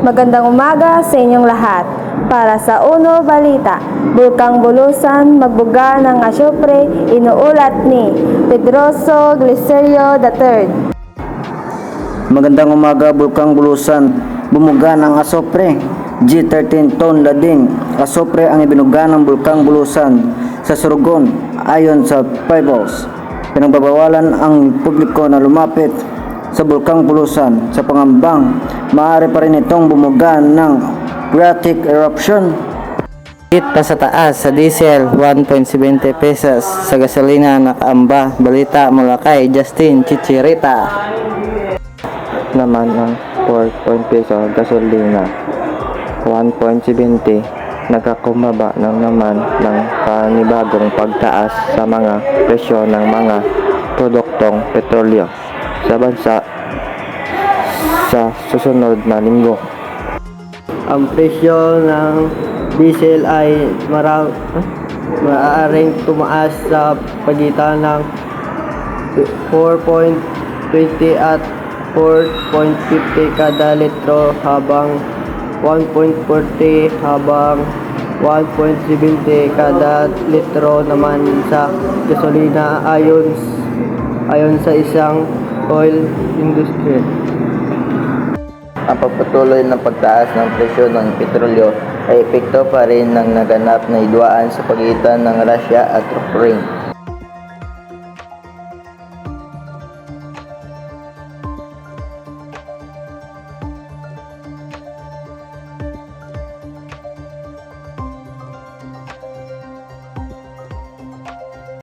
Magandang umaga sa inyong lahat. Para sa Uno Balita, Bulkang Bulusan magbuga ng asyopre, inuulat ni Pedroso Glicerio III. Magandang umaga. Bulkang Bulusan bumuga ng asopre. G13 ton lading asopre ang ibinuga ng Bulkang Bulusan sa Sorsogon ayon sa Pebbles. Pinagbabawalan ang publiko na lumapit sa Bulkang Bulusan sa pangambang maaari pa rin itong bumuga ng phreatic eruption. Pa sa taas sa diesel 1.70 pesos, sa gasolina nakaamba. Balita mula kay Justin Chichirita. Naman ng 4 peso gasolina 1.70 nagkakumaba ng naman ng panibagong pagtaas sa mga presyo ng mga produktong petrolyo sa bansa sa susunod na linggo. Ang presyo ng diesel ay maaaring tumaas sa pagitan ng 4.20 at 4.50 kada litro, habang 1.40 habang 1.70 kada litro naman sa gasolina ayon sa isang oil industry. Ang pagpatuloy ng pagtaas ng presyo ng petrolyo ay epekto pa rin ng naganap na hidwaan sa pagitan ng Russia at Ukraine.